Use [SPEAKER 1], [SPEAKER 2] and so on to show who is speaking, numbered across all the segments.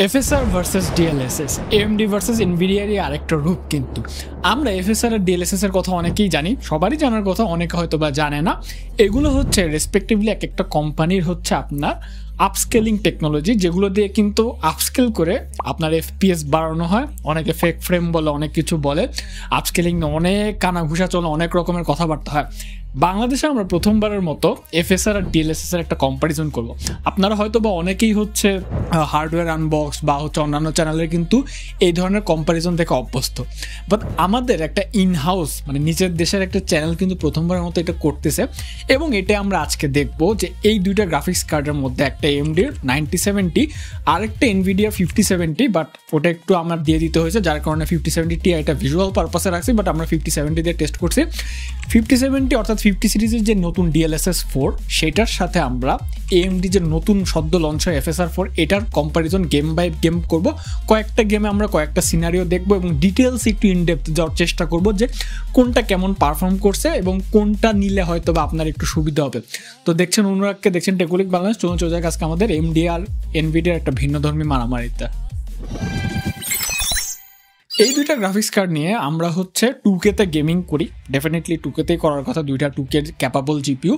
[SPEAKER 1] FSR versus DLSS, AMD versus এনভিডিয়ারই আরেকটা রূপ। কিন্তু আমরা এফএসআর আর ডিএলএসএস এর কথা অনেকেই জানি, সবারই জানার কথা, অনেকে হয়তো বা জানে না। এগুলো হচ্ছে রেসপেক্টিভলি এক একটা কোম্পানির হচ্ছে আপনার আপস্কেলিং টেকনোলজি, যেগুলো দিয়ে কিন্তু আপস্কেল করে আপনার এফপিএস বাড়ানো হয়। অনেকে ফেক ফ্রেম বলে, অনেক কিছু বলে, আপস্কেলিং অনেক কানাঘুষা চলে, অনেক রকমের কথাবার্তা হয়। বাংলাদেশে আমরা প্রথমবারের মতো এফএসআর আর ডিএলএসএস এর একটা কম্পারিজন করব। আপনারা হয়তো বা অনেকেই হচ্ছে হার্ডওয়্যার আনবক্স বা হচ্ছে অন্যান্য চ্যানেলে কিন্তু এই ধরনের কম্পারিজন দেখে অভ্যস্ত, বাট আমাদের একটা ইনহাউস মানে নিজের দেশের একটা চ্যানেল কিন্তু প্রথমবারের মতো এটা করতেছে। এবং এটা আমরা আজকে দেখব যে এই দুইটা গ্রাফিক্স কার্ডের মধ্যে একটা এএমডির 9070 আর একটা এনভিডিয়া 5070, বাট ওটা একটু আমার দিয়ে দিতে হয়েছে, যার কারণে 5070 Ti এটা ভিজুয়াল পারপাসে রাখছি, বাট আমরা 5070 দিয়ে টেস্ট করছি। 5070 অর্থাৎ 50 সিরিজের যে নতুন DLSS 4 সেটার সাথে আমরা এএমডি যে নতুন সদ্য লঞ্চ হয় FSR 4 এটার কম্পারিজন গেম বাই গেম করব। কয়েকটা গেমে আমরা কয়েকটা সিনারিও দেখব এবং ডিটেলস একটু ইনডেপথ যাওয়ার চেষ্টা করব যে কোনটা কেমন পারফর্ম করছে এবং কোনটা নিলে হয়তো বা আপনার একটু সুবিধা হবে। তো দেখছেন অনুরাগকে, দেখছেন টেকনিক বাংলাদেশ। চলুন চলে যাক আজকে আমাদের এমডি আর এনভিডিয়ার একটা ভিন্নধর্মী মারামারিতে। এই দুইটা গ্রাফিক্স কার্ড নিয়ে আমরা হচ্ছে 2K-তে গেমিং করি, ডেফিনেটলি 2K-তেই করার কথা, দুইটা 2K ক্যাপাবল জিপিইউ।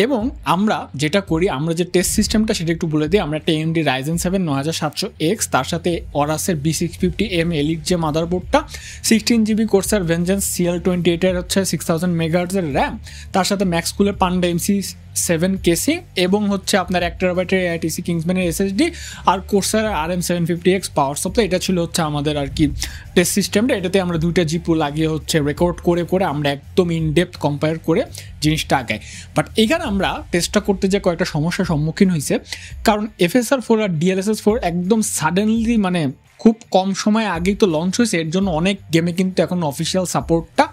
[SPEAKER 1] এবং আমরা যেটা করি, আমরা যে টেস্ট সিস্টেমটা সেটা একটু বলে দিই। আমরা একটা AMD Ryzen 7 9700X, তার সাথে অরাসের B650M এলিট যে মাদারবোর্ডটা, 16GB কোর্সার ভেঞ্জেন্স CL28 এর হচ্ছে 6000 MHz এর র্যাম, তার সাথে ম্যাক্সকুলের পান্ডা MC7 কেসিং এবং হচ্ছে আপনার 1TB AITC কিংসম্যানের SSD আর কোর্সার RM750X পাওয়ার সাপ্লাই। এটা ছিল হচ্ছে আমাদের আর কি টেস্ট সিস্টেমটা। এটাতে আমরা দুইটা জিপিইউ লাগিয়ে হচ্ছে রেকর্ড করে করে আমরা একদম ইনডেপথ কম্পেয়ার করে জিনিসটা আগাই। বাট এখানে আমরা টেস্টটা করতে যে কয়েকটা সমস্যার সম্মুখীন হয়েছে, কারণ FSR 4 আর DLSS 4 একদম সাডেনলি মানে খুব কম সময় আগেই তো লঞ্চ হয়েছে, এর জন্য অনেক গেমে কিন্তু এখন অফিসিয়াল সাপোর্টটা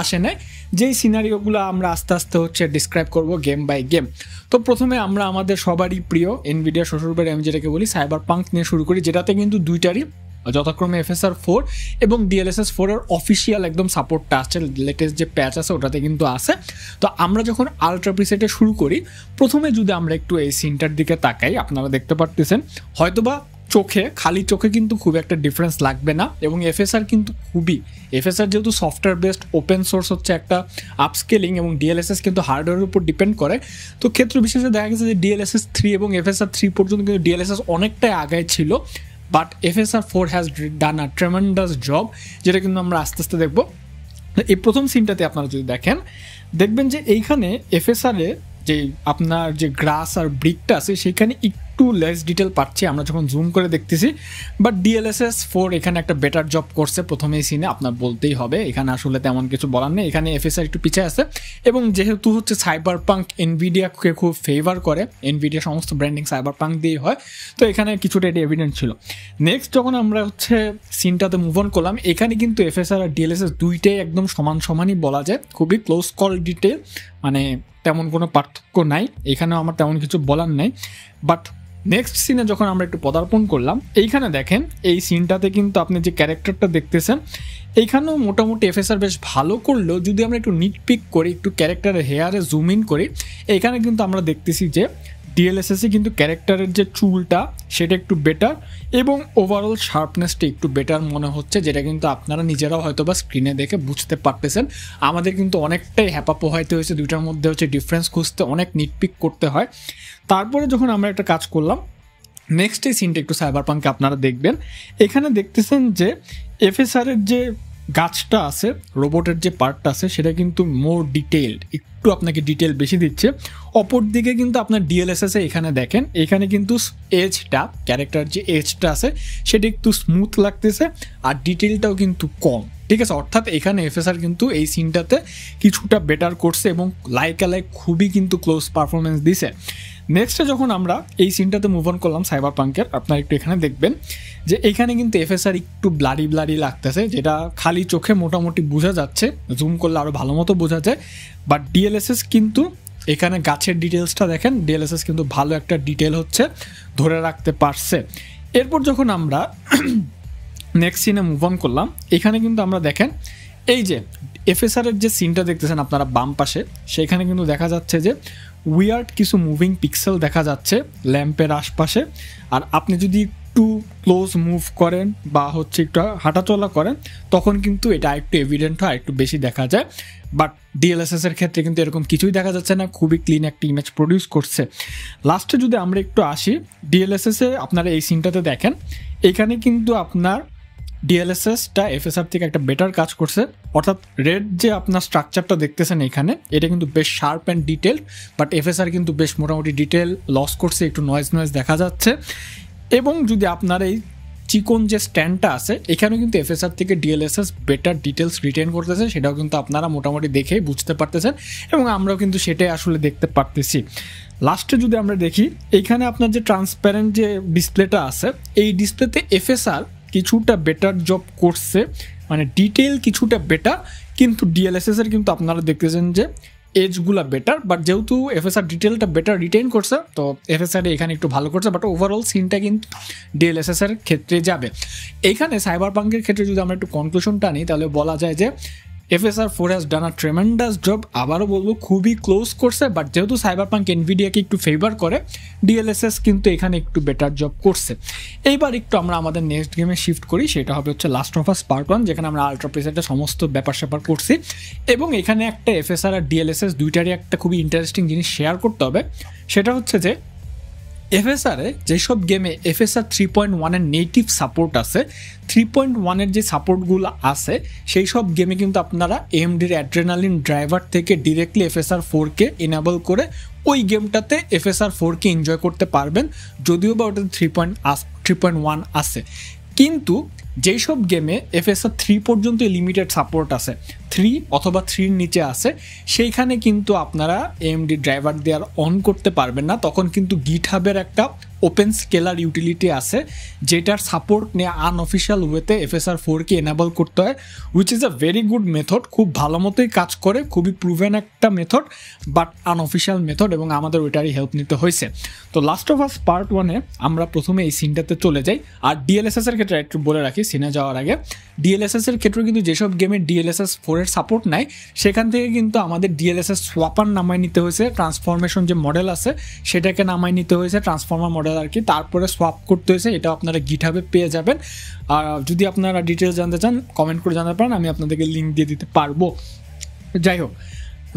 [SPEAKER 1] আসে নাই। যেই সিনারিওগুলো আমরা আস্তে আস্তে হচ্ছে ডিসক্রাইব করব গেম বাই গেম। তো প্রথমে আমরা আমাদের সবারই প্রিয় এনভিডিয়া শ্বশুরবাড়ি আমি যেটাকে বলি সাইবারপাঙ্ক নিয়ে শুরু করি, যেটাতে কিন্তু দুইটারই যথাক্রমে FSR 4 এবং DLSS 4 এর অফিসিয়াল একদম সাপোর্টটা আসছে, লেটেস্ট যে প্যাচ আছে ওটাতে কিন্তু আছে। তো আমরা যখন আলট্রা প্রিসেটে শুরু করি, প্রথমে যদি আমরা একটু এই সিনটার দিকে তাকাই, আপনারা দেখতে পারতেছেন হয়তোবা খালি চোখে কিন্তু খুব একটা ডিফারেন্স লাগবে না। এবং FSR কিন্তু FSR যেহেতু সফটওয়্যার বেসড ওপেন সোর্স হচ্ছে একটা আপস্কেলিং, এবং DLSS কিন্তু হার্ডওয়্যারের উপর ডিপেন্ড করে। তো ক্ষেত্র বিশেষে দেখা গেছে যে DLSS 3 এবং FSR 3 পর্যন্ত কিন্তু DLSS অনেকটাই আগায় ছিল, but FSR 4 has done a tremendous job, যেটা কিন্তু আমরা আস্তে আস্তে দেখব। এই প্রথম সিনটাতে আপনারা যদি দেখবেন যে এইখানে FSR-এ যে আপনার যে গ্রাস আর ব্রিকটা আছে সেখানে একটু লেস ডিটেল পাচ্ছি আমরা যখন জুম করে দেখতেছি, বাট DLSS 4 এখানে একটা বেটার জব করছে প্রথমেই সিনে, আপনার বলতেই হবে। এখানে আসলে তেমন কিছু বলার নেই, এখানে FSR একটু পিছিয়ে আছে। এবং যেহেতু হচ্ছে সাইবারপাঙ্ক এনভিডিয়াকে খুব ফেভার করে, এনভিডিয়া সমস্ত ব্র্যান্ডিং সাইবারপাঙ্ক দিয়েই হয়, তো এখানে কিছুটা এটি এভিডেন্ট ছিল। নেক্সট যখন আমরা হচ্ছে সিনটাতে মুভ অন করলাম, এখানে কিন্তু FSR আর DLSS দুইটাই একদম সমানই বলা যায়, খুবই ক্লোজ কল ডিটেল, মানে তেমন কোনো পার্থক্য নাই, এখানেও আমার তেমন কিছু বলার নাই। বাট নেক্সট সিনে যখন আমরা একটু পদার্পণ করলাম, এইখানে দেখেন এই সিনটাতে কিন্তু আপনি যে ক্যারেক্টারটা দেখতেছেন, এইখানেও মোটামুটি FSR বেশ ভালো করলেও যদি আমরা একটু নিটপিক করি, একটু ক্যারেক্টারের হেয়ারে জুম ইন করি, এখানে কিন্তু আমরা দেখতেছি যে DLSS-এ কিন্তু ক্যারেক্টারের যে চুলটা সেটা একটু বেটার এবং ওভারঅল শার্পনেসটা একটু বেটার মনে হচ্ছে, যেটা কিন্তু আপনারা নিজেরাও হয়তো বা স্ক্রিনে দেখে বুঝতে পারতেছেন। আমাদের কিন্তু অনেকটাই হ্যাপা পোহাইতে হয়েছে, দুইটার মধ্যে হচ্ছে ডিফারেন্স খুঁজতে অনেক নিটপিক করতে হয়। তারপরে যখন আমরা একটা কাজ করলাম, নেক্সট এই সিনটা একটু সাইবারপাঙ্কে আপনারা দেখবেন, এখানে দেখতেছেন যে FSR-এর যে গাছটা আছে, রোবটের যে পার্টটা আছে সেটা কিন্তু মোর ডিটেইলড, একটু আপনাকে ডিটেল বেশি দিচ্ছে। অপর দিকে কিন্তু আপনার DLSS-এ এখানে দেখেন, এখানে কিন্তু এজটা, ক্যারেক্টার যে এজটা আছে সেটা একটু স্মুথ লাগতেছে আর ডিটেলটাও কিন্তু কম, ঠিক আছে। অর্থাৎ এখানে FSR কিন্তু এই সিনটাতে কিছুটা বেটার করছে এবং লাইক খুবই কিন্তু ক্লোজ পারফরমেন্স দিছে। নেক্সটে যখন আমরা এই সিনটাতে মুভ অন করলাম সাইবারপাঙ্কের, আপনারা একটু এখানে দেখবেন যে এখানে কিন্তু FSR একটু ব্লাডি লাগতেছে, যেটা খালি চোখে মোটামুটি বোঝা যাচ্ছে, জুম করলে আরও ভালো মতো বোঝা যায়। বাট DLSS কিন্তু এখানে গাছের ডিটেলসটা দেখেন, DLSS কিন্তু ভালো একটা ডিটেল হচ্ছে ধরে রাখতে পারছে। এরপর যখন আমরা নেক্সট সিনে মুভ অন করলাম, এখানে কিন্তু আমরা দেখেন এই যে FSR-এর যে সিনটা দেখতেছেন আপনারা বাম পাশে, সেখানে কিন্তু দেখা যাচ্ছে যে উইয়ার্ড কিছু মুভিং পিক্সেল দেখা যাচ্ছে ল্যাম্পের আশপাশে। আর আপনি যদি একটু ক্লোজ মুভ করেন বা হচ্ছে একটু হাঁটাচলা করেন তখন কিন্তু এটা একটু এভিডেন্ট হয়, একটু বেশি দেখা যায়। বাট ডিএলএসএস এর ক্ষেত্রে কিন্তু এরকম কিছুই দেখা যাচ্ছে না, খুবই ক্লিন একটা ইমেজ প্রডিউস করছে। লাস্টে যদি আমরা একটু আসি ডিএলএসএস এ, আপনারা এই সিনটাতে দেখেন এখানে কিন্তু আপনার ডিএলএসএসটা এফএসআর থেকে একটা বেটার কাজ করছে। অর্থাৎ রেড যে আপনার স্ট্রাকচারটা দেখতেছেন এখানে, এটা কিন্তু বেশ sharp and detail, but FSR কিন্তু বেশ মোটামুটি ডিটেল লস করছে, একটু নয়েজ দেখা যাচ্ছে। এবং যদি আপনার এই চিকন যে স্ট্যান্ডটা আছে এখানেও কিন্তু এফএসআর থেকে ডিএলএসএস বেটার ডিটেলস রিটেন করতেছে, সেটাও কিন্তু আপনারা মোটামুটি দেখেই বুঝতে পারতেছেন এবং আমরাও কিন্তু সেটাই আসলে দেখতে পারতেছি। লাস্টে যদি আমরা দেখি এইখানে আপনার যে ট্রান্সপারেন্ট যে ডিসপ্লেটা আছে, এই ডিসপ্লেতে এফএসআর কিছুটা বেটার জব করছে, মানে ডিটেল কিছুটা বেটার, কিন্তু ডিএলএসএস এর কিন্তু আপনারা দেখতেছেন যে এজগুলা বেটার। বাট যেহেতু এফএসআর ডিটেলটা বেটার রিটেইন করছে তো এফএসআর এখানে একটু ভালো করছে, বাট ওভারঅল সিনটা কিন্তু ডিএলএসএস এর ক্ষেত্রে যাবে। এইখানে সাইবারপাঙ্কের ক্ষেত্রে যদি আমরা একটু কনক্লুশনটা নিই তাহলে বলা যায় যে FSR 4 has done a tremendous job. আবারও বলবো খুবই ক্লোজ করছে, বাট যেহেতু সাইবারপাঙ্ক এনভিডিয়াকে একটু ফেভার করে ডিএলএসএস কিন্তু এখানে একটু বেটার জব করছে। এইবার একটু আমরা আমাদের নেক্সট গেমে শিফট করি, সেটা হবে হচ্ছে লাস্ট অফ আস পার্ট 1, যেখানে আমরা আলট্রা প্রেসেন্টে সমস্ত ব্যাপার স্যাপার করছি। এবং এখানে একটা এফএসআর আর ডিএলএসএস দুইটারই একটা খুবই ইন্টারেস্টিং জিনিস শেয়ার করতে হবে, সেটা হচ্ছে যে এফএসআরে যেসব গেমে এফএসআর 3.1 এর নেটিভ সাপোর্ট আছে, 3.1 এর যে সাপোর্টগুলো আছে সেই সব গেমে কিন্তু আপনারা এএমডির অ্যাড্রেনালিন ড্রাইভার থেকে ডিরেক্টলি এফএসআর 4কে এনেবল করে ওই গেমটাতে এফএসআর 4কে এনজয় করতে পারবেন, যদিও বা ওটা 3.1 আছে। কিন্তু যেই সব গেমে এফএসআর 3 পর্যন্ত লিমিটেড সাপোর্ট আছে, 3 অথবা 3-র নিচে আছে, সেইখানে কিন্তু আপনারা এএমডি ড্রাইভার দিয়ে আর অন করতে পারবেন না। তখন কিন্তু গিটহাবের একটা ওপেন স্কেলার ইউটিলিটি আছে যেটার সাপোর্ট নিয়ে আনঅফিসিয়াল ওয়েতে এফএসআর 4কে এনেবল করতে হয়, which is a very good method, খুব ভালো মতোই কাজ করে, খুবই প্রুভেন একটা মেথড, বাট আনঅফিসিয়াল মেথড, এবং আমাদের ওইটারই হেল্প নিতে হয়েছে। তো লাস্ট অফ আস পার্ট 1-এ আমরা প্রথমে এই সিনটাতে চলে যাই। আর ডিএলএসএস এর ক্ষেত্রে একটু বলে রাখি সিনে যাওয়ার আগে, ডিএলএসএস এর ক্ষেত্রে কিন্তু যেসব গেমে ডিএলএসএস 4 এর সাপোর্ট নাই সেখান থেকে কিন্তু আমাদের ডিএলএসএস সোয়াপার নামায় নিতে হয়েছে, ট্রান্সফরমেশন যে মডেল আছে সেটাকে নামায় নিতে হয়েছে, ট্রান্সফর্মার মডেল আর কি, তারপরে সোয়াপ করতে হয়েছে। এটা আপনারা গিটহাবে পেয়ে যাবেন। আর যদি আপনারা ডিটেলস জানতে চান কমেন্ট করে জানাতে পারেন, আমি আপনাদেরকে লিঙ্ক দিয়ে দিতে পারবো। যাই হোক,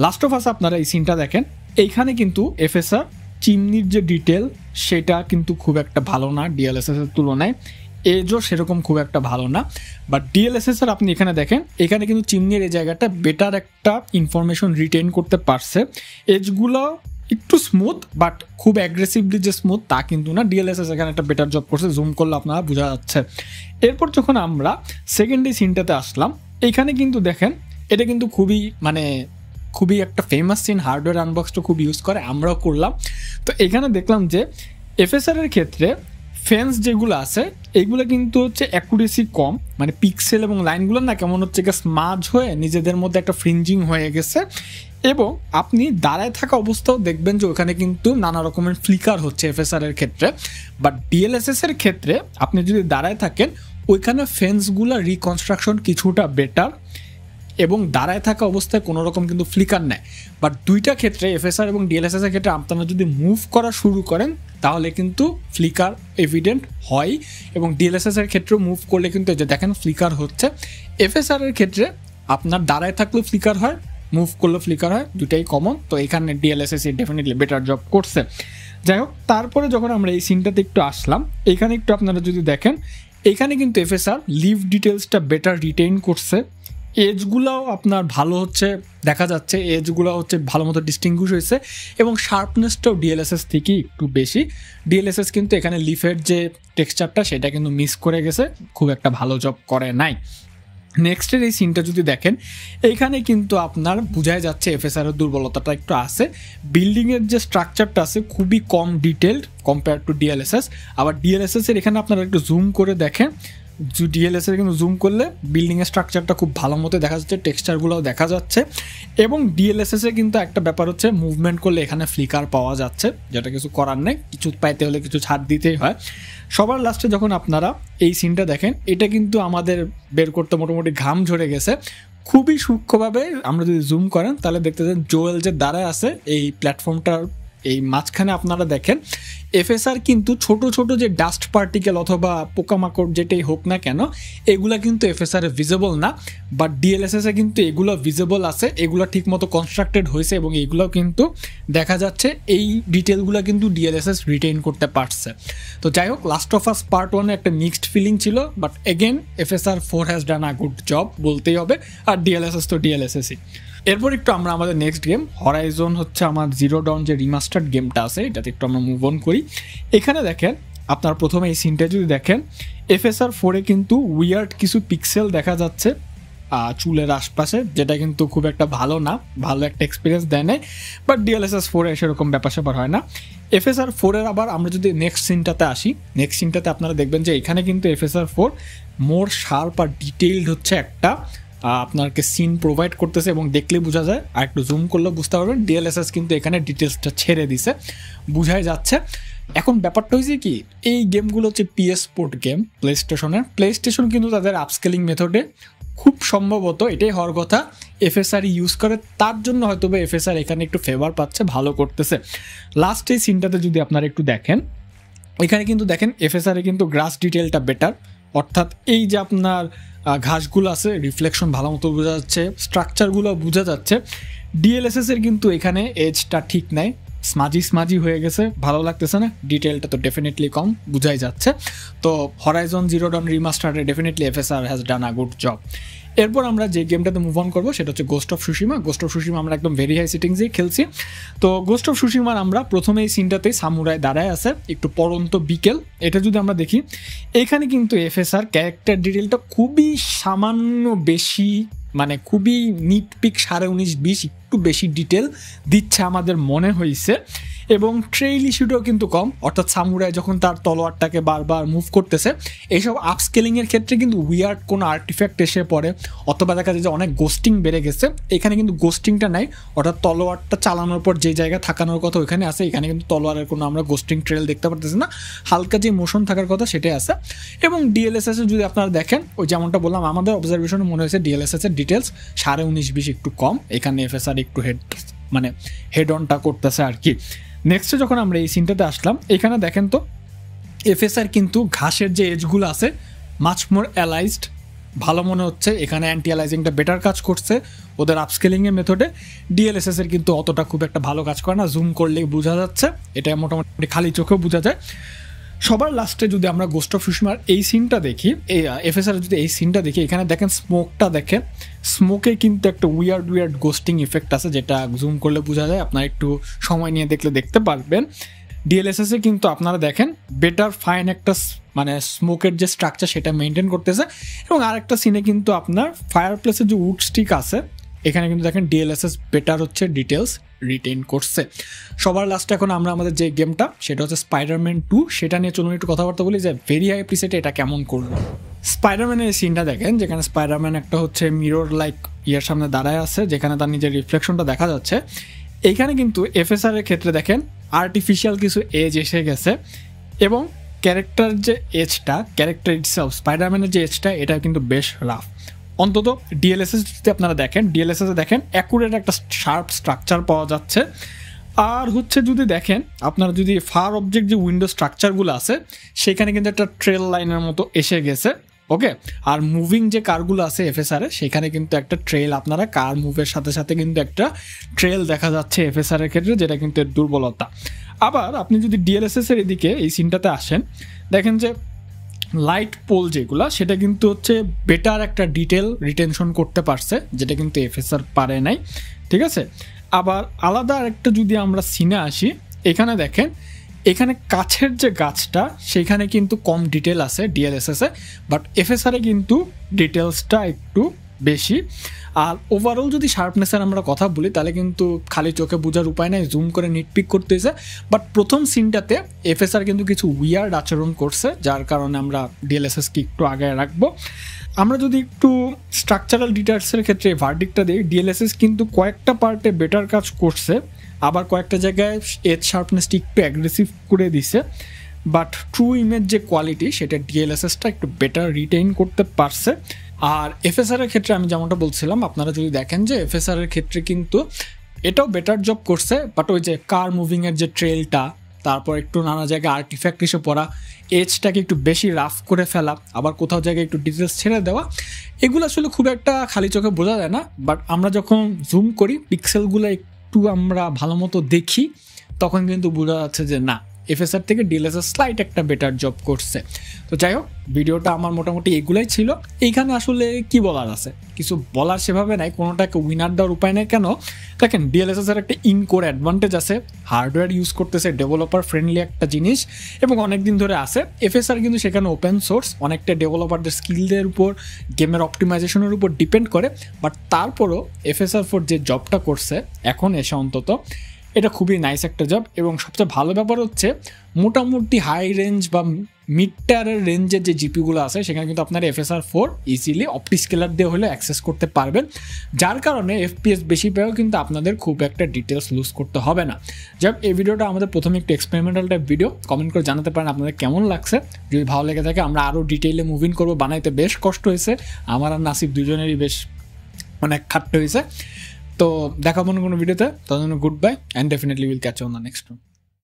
[SPEAKER 1] লাস্ট অফ আস আপনারা এই সিনটা দেখেন, এইখানে কিন্তু এফএসআর চিমনির যে ডিটেল সেটা কিন্তু খুব একটা ভালো না ডিএলএসএস এর তুলনায়, এজও সেরকম খুব একটা ভালো না। বাট ডিএলএসএস এর আপনি এখানে দেখেন, এখানে কিন্তু চিমনির এই জায়গাটা বেটার একটা ইনফরমেশন রিটেইন করতে পারছে, এজগুলো একটু স্মুথ, বাট খুব অ্যাগ্রেসিভলি যে স্মুথ তা কিন্তু না। ডিএলএসএস এখানে একটা বেটার জব করছে, জুম করলে আপনারা বোঝা যাচ্ছে। এরপর যখন আমরা সেকেন্ডারি সিনটাতে আসলাম, এখানে কিন্তু দেখেন এটা কিন্তু খুবই একটা ফেমাস সিন, হার্ডওয়্যার আনবক্সটা খুব ইউজ করে, আমরাও করলাম। তো এখানে দেখলাম যে এফএসআর এর ক্ষেত্রে ফেন্স যেগুলো আছে এইগুলো কিন্তু হচ্ছে অ্যাকুরেসি কম, মানে পিক্সেল এবং লাইনগুলো না কেমন হচ্ছে স্মাজ হয়ে নিজেদের মধ্যে একটা ফ্রিঞ্জিং হয়ে গেছে। এবং আপনি দাঁড়ায় থাকা অবস্থাও দেখবেন যে ওখানে কিন্তু নানা রকমের ফ্লিকার হচ্ছে এফএসআর এর ক্ষেত্রে। বাট ডিএলএসএস এর ক্ষেত্রে আপনি যদি দাঁড়ায় থাকেন ওইখানে ফেন্সগুলো রিকনস্ট্রাকশন কিছুটা বেটার এবং দাঁড়ায় থাকা অবস্থায় কোনো রকম কিন্তু ফ্লিকার নেয়। বাট দুইটা ক্ষেত্রে এফএসআর এবং ডিএলএসএস এর ক্ষেত্রে আপনারা যদি মুভ করা শুরু করেন তাহলে কিন্তু ফ্লিকার এভিডেন্ট হয়, এবং ডিএলএসএস এর ক্ষেত্রেও মুভ করলে কিন্তু এই যে দেখেন ফ্লিকার হচ্ছে। এফএসআর এর ক্ষেত্রে আপনার দাঁড়ায় থাকলেও ফ্লিকার হয়, মুভ করলেও ফ্লিকার হয়, দুটাই কমন। তো এখানে ডিএলএসএস ডেফিনেটলি বেটার জব করছে। যাই হোক, তারপরে যখন আমরা এই সিনটাতে একটু আসলাম, এখানে একটু আপনারা যদি দেখেন এখানে কিন্তু এফএসআর লিভ ডিটেলসটা বেটার রিটেইন করছে, এজগুলাও আপনার ভালো হচ্ছে দেখা যাচ্ছে, এজগুলো হচ্ছে ভালো মতো ডিস্টিংগুইশ হয়েছে, এবং শার্পনেসটাও ডিএলএসএস থেকে একটু বেশি। ডিএলএসএস কিন্তু এখানে লিফের যে টেক্সচারটা সেটা কিন্তু মিস করে গেছে, খুব একটা ভালো জব করে নাই। নেক্সটের এই সিনটা যদি দেখেন, এইখানে কিন্তু আপনার বোঝাই যাচ্ছে এফএসআর এর দুর্বলতাটা একটু আছে, বিল্ডিংয়ের যে স্ট্রাকচারটা আছে খুবই কম ডিটেলড কম্পেয়ার টু ডিএলএসএস। আবার ডিএলএসএস এর এখানে আপনারা একটু জুম করে দেখেন, ডিএলএসএস কিন্তু জুম করলে বিল্ডিংয়ের স্ট্রাকচারটা খুব ভালো মতো দেখা যাচ্ছে, টেক্সচারগুলোও দেখা যাচ্ছে। এবং ডিএলএসএস এ কিন্তু একটা ব্যাপার হচ্ছে মুভমেন্ট করলে এখানে ফ্লিকার পাওয়া যাচ্ছে, যেটা কিছু করার নেই, কিছু পাইতে হলে কিছু ছাড় দিতেই হয়। সবার লাস্টে যখন আপনারা এই সিনটা দেখেন, এটা কিন্তু আমাদের বের করতে মোটামুটি ঘাম ঝরে গেছে, খুবই সূক্ষ্মভাবে আমরা যদি জুম করেন তাহলে দেখতে পাচ্ছেন জোয়েল যে দাঁড়ায় আছে এই প্ল্যাটফর্মটার এই মাঝখানে আপনারা দেখেন এফএসআর কিন্তু ছোট ছোট যে ডাস্ট পার্টিকেল অথবা পোকামাকড় যেটাই হোক না কেন এগুলা কিন্তু এফএসআর এ ভিজিবল না, বাট ডিএলএসএস এ কিন্তু এগুলো ভিজিবল আছে, এগুলো ঠিকমতো কনস্ট্রাক্টেড হয়েছে এবং এগুলো কিন্তু দেখা যাচ্ছে এই ডিটেলগুলো কিন্তু ডিএলএসএস রিটেইন করতে পারছে। তো যাই হোক, লাস্ট অফ আস পার্ট 1 একটা মিক্সড ফিলিং ছিল, but again FSR 4 has done a good job বলতেই হবে, আর ডিএলএসএস তো ডিএলএসএসই। এরপর একটু আমরা আমাদের নেক্সট গেম হরাইজন হচ্ছে আমার জিরো ডন যে রিমাস্টার্ড গেমটা আছে এটাতে একটু আমরা মুভ অন করি। এখানে দেখেন আপনার প্রথমে এই সিনটা যদি দেখেন এফএসআর 4-এ কিন্তু উইয়ার্ড কিছু পিক্সেল দেখা যাচ্ছে চুলের আশপাশে, যেটা কিন্তু খুব একটা ভালো না, ভালো একটা এক্সপিরিয়েন্স দেয় নাই, বাট ডিএলএসএস 4-এ সেরকম ব্যাপার স্যাপার হয় না। এফএসআর 4-এর আবার আমরা যদি নেক্সট সিনটাতে আসি, নেক্সট সিনটাতে আপনারা দেখবেন যে এখানে কিন্তু এফএসআর 4 মোর শার্প আর ডিটেইলড হচ্ছে একটা আপনাকে সিন প্রোভাইড করতেছে এবং দেখলে বোঝা যায়, আর একটু জুম করলে বুঝতে পারবেন ডিএলএসএস কিন্তু এখানে ডিটেলসটা ছেড়ে দিছে, বোঝাই যাচ্ছে। এখন ব্যাপারটা হয়েছে কি, এই গেমগুলো হচ্ছে PS port game play station কিন্তু তাদের আপস্কেলিং মেথডে খুব সম্ভবত এটাই হওয়ার কথা এফএসআর ইউজ করে, তার জন্য হয়তো বা এফএসআর এখানে একটু ফেভার পাচ্ছে, ভালো করতেছে। লাস্ট এই সিনটাতে যদি আপনারা একটু দেখেন, এখানে কিন্তু দেখেন এফএসআর কিন্তু গ্রাস ডিটেলটা বেটার, অর্থাৎ এই যে আপনার ঘাসগুলো আছে রিফ্লেকশন ভালো মতো বোঝা যাচ্ছে, স্ট্রাকচারগুলো বোঝা যাচ্ছে। ডিএলএসএস এর কিন্তু এখানে এজটা ঠিক নাই, স্মাজি হয়ে গেছে, ভালো লাগতেছে না, ডিটেলটা তো ডেফিনেটলি কম, বোঝাই যাচ্ছে। তো হরাইজন জিরো ডন রিমাস্টারে definitely FSR has done a good job. এরপর আমরা যে গেমটাতে মুভ অন করবো সেটা হচ্ছে Ghost of Tsushima. Ghost of Tsushima আমরা একদম ভেরি হাই সেটিংসেই খেলছি। তো গোস্ট অফ সুশিমার আমরা প্রথমে এই সিনটাতেই সামুরাই দাঁড়ায় আছে, একটু পরন্ত বিকেল, এটা যদি আমরা দেখি এখানে কিন্তু এফএসআর ক্যারেক্টার ডিটেলটা খুবই সামান্য বেশি, মানে খুবই নিটপিক 19.5-20 একটু বেশি ডিটেল দিচ্ছে আমাদের মনে হয়েছে, এবং ট্রেইল ইস্যুটাও কিন্তু কম, অর্থাৎ সামুরাই যখন তার তলোয়ারটাকে বারবার মুভ করতেছে এইসব আপস্কেলিংয়ের ক্ষেত্রে কিন্তু উইয়ার্ড কোনো আর্টিফ্যাক্ট এসে পড়ে, অথবা দেখা যায় যে অনেক গোস্টিং বেড়ে গেছে, এখানে কিন্তু গোস্টিংটা নাই, অর্থাৎ তলোয়ারটা চালানোর পর যে জায়গায় থাকানোর কথা ওইখানে আছে, এখানে কিন্তু তলোয়ারের কোনো আমরা গোস্টিং ট্রেল দেখতে পারতেছি না, হালকা যে মোশন থাকার কথা সেটাই আছে। এবং ডিএলএসএস যদি আপনারা দেখেন, ওই যেমনটা বললাম আমাদের অবজারভেশনে মনে হয়েছে ডিএলএসএস এর ডিটেলস 19.5-20 একটু কম, এখানে এফএসআর একটু হেড অনটা করতেছে আর কি। নেক্সটে যখন আমরা এই সিনটাতে আসলাম, এখানে দেখেন তো এফএসআর কিন্তু ঘাসের যে এজগুলো আছে মাচ মোর অ্যালাইজড, ভালো মনে হচ্ছে, এখানে অ্যান্টি অ্যালাইজিংটা বেটার কাজ করছে ওদের আপস্কেলিংয়ের মেথডে। ডিএলএসএস এর কিন্তু অতটা খুব একটা ভালো কাজ করে না, জুম করলেই বোঝা যাচ্ছে, এটা মোটামুটি খালি চোখেও বোঝা যায়। সবার লাস্টে যদি আমরা গোস্ট অফ সুশিমার এই সিনটা দেখি, এই এফএসআর যদি এই সিনটা দেখি, এখানে দেখেন স্মোকটা দেখেন, স্মোকে কিন্তু একটা উইয়ার্ড গোস্টিং ইফেক্ট আছে, যেটা জুম করলে বোঝা যায়, আপনারা একটু সময় নিয়ে দেখলে দেখতে পারবেন। ডিএলএসএস এ কিন্তু আপনারা দেখেন বেটার ফাইন একটা মানে স্মোকের যে স্ট্রাকচার সেটা মেনটেন করতেছে, এবং আরেকটা সিনে কিন্তু আপনার ফায়ার প্লেসের যে উড স্টিক আছে এখানে কিন্তু দেখেন ডিএলএসএস বেটার হচ্ছে ডিটেলস রিটেইন করছে। সবার লাস্টে এখন আমরা আমাদের যে গেমটা সেটা হচ্ছে স্পাইডারম্যান 2, সেটা নিয়ে চলুন একটু কথাবার্তা বলি যে ভেরি হাই প্রিসেটে এটা কেমন করলো। স্পাইডারম্যানের সিনটা দেখেন, যেখানে স্পাইডারম্যান একটা হচ্ছে মিরর লাইক ইয়ার সামনে দাঁড়ায় আছে, যেখানে তার নিজের রিফ্লেকশনটা দেখা যাচ্ছে। এইখানে কিন্তু এফএসআর এর ক্ষেত্রে দেখেন আর্টিফিশিয়াল কিছু এজ এসে গেছে, এবং ক্যারেক্টার যে এজটা, ক্যারেক্টার ইটসেলফ স্পাইডারম্যানের যে এজটা, এটা কিন্তু বেশ রাফ। অন্তত ডিএলএসএস যদি আপনারা দেখেন, ডিএলএসএস দেখেন অ্যাকুরেট একটা শার্প স্ট্রাকচার পাওয়া যাচ্ছে। আর হচ্ছে যদি দেখেন আপনারা যদি ফার অবজেক্ট যে উইন্ডো স্ট্রাকচারগুলো আছে সেখানে কিন্তু একটা ট্রেল লাইনের মতো এসে গেছে, ওকে। আর মুভিং যে কারগুলো আছে এফএসআর এ, সেখানে কিন্তু একটা ট্রেল, আপনারা কার মুভের সাথে সাথে কিন্তু একটা ট্রেল দেখা যাচ্ছে এফএসআর এর ক্ষেত্রে, যেটা কিন্তু এর দুর্বলতা। আবার আপনি যদি ডিএলএসএস এর এদিকে এই সিনটাতে আসেন, দেখেন যে লাইট পোল যেগুলো সেটা কিন্তু হচ্ছে বেটার একটা ডিটেল রিটেনশন করতে পারছে, যেটা কিন্তু এফএসআর পারে নাই, ঠিক আছে। আবার আলাদা একটা যদি আমরা সিনে আসি, এখানে দেখেন এখানে কাছের যে গাছটা সেখানে কিন্তু কম ডিটেল আছে ডিএলএসএস এ, বাট এফএসআর এ কিন্তু ডিটেলসটা একটু বেশি। আর ওভারঅল যদি শার্পনেসের আমরা কথা বলি তাহলে কিন্তু খালি চোখে বোঝার উপায় নাই, জুম করে নিটপিক করতে হয়েছে। বাট প্রথম সিনটাতে এফএসআর কিন্তু কিছু উইয়ার্ড আচরণ করছে, যার কারণে আমরা ডিএলএসএসকে একটু আগে রাখবো। আমরা যদি একটু স্ট্রাকচারাল ডিটেলসের ক্ষেত্রে ভার্ডিক্টটা দিই, ডিএলএসএস কিন্তু কয়েকটা পার্টে বেটার কাজ করছে, আবার কয়েকটা জায়গায় এজ শার্পনেসটি একটু অ্যাগ্রেসিভ করে দিছে, বাট ট্রু ইমেজ যে কোয়ালিটি সেটা ডিএলএসএসটা একটু বেটার রিটেইন করতে পারছে। আর এফএসআর এর ক্ষেত্রে আমি যেমনটা বলছিলাম, আপনারা যদি দেখেন যে এফএসআর এর ক্ষেত্রে কিন্তু এটাও বেটার জব করছে, বাট ওই যে কার মুভিংয়ের যে ট্রেলটা, তারপর একটু নানা জায়গায় আর্টিফ্যাক্ট এসে পড়া, এজটাকে একটু বেশি রাফ করে ফেলা, আবার কোথাও জায়গায় একটু ডিটেলস ছেড়ে দেওয়া, এগুলো আসলে খুব একটা খালি চোখে বোঝা যায় না। বাট আমরা যখন জুম করি, পিক্সেলগুলো একটু আমরা ভালো মতো দেখি, তখন কিন্তু বোঝা যাচ্ছে যে না, এফএসআর থেকে ডিএলএসআর স্লাইট একটা বেটার জব করছে। তো যাই হোক, ভিডিওটা আমার মোটামুটি এগুলাই ছিল। এইখানে আসলে কি বলার আছে, কিছু বলার সেভাবে নাই, কোনোটাকে উইনার দেওয়ার উপায় নেই। কেন দেখেন, ডিএলএসএর একটা ইনকোর অ্যাডভান্টেজ আছে, হার্ডওয়্যার ইউজ করতেছে, ডেভেলপার ফ্রেন্ডলি একটা জিনিস, এবং অনেক দিন ধরে আছে। এফএসআর কিন্তু সেখানে ওপেন সোর্স, অনেকটা ডেভেলপারদের স্কিলদের উপর, গেমের অপটিমাইজেশনের উপর ডিপেন্ড করে। বাট তারপরও এফএসআর 4 যে জবটা করছে এখন এসে, অন্তত এটা খুবই নাইস একটা জব। এবং সবচেয়ে ভালো ব্যাপার হচ্ছে, মোটামুটি হাই রেঞ্জ বা মিড টায়ারের রেঞ্জের যে জিপিগুলো আছে, সেখানে কিন্তু আপনারা এফএসআর 4 ইজিলি অপটিস্কেলার দিয়ে হলে অ্যাক্সেস করতে পারবেন, যার কারণে এফপিএস বেশি পেয়েও কিন্তু আপনাদের খুব একটা ডিটেলস লুজ করতে হবে না। যাক, এই ভিডিওটা আমাদের প্রথমে একটু এক্সপেরিমেন্টাল টাইপ ভিডিও, কমেন্ট করে জানাতে পারেন আপনাদের কেমন লাগছে। যদি ভালো লেগে থাকে, আমরা আরও ডিটেইলে মুভিং করবো, বানাইতে বেশ কষ্ট হয়েছে, আমার আর নাসিব দুজনেরই বেশ অনেক খাটতে হয়েছে। তো দেখা মনে কোনো ভিডিওতে, তার জন্য good bye, and definitely will catch on the next one.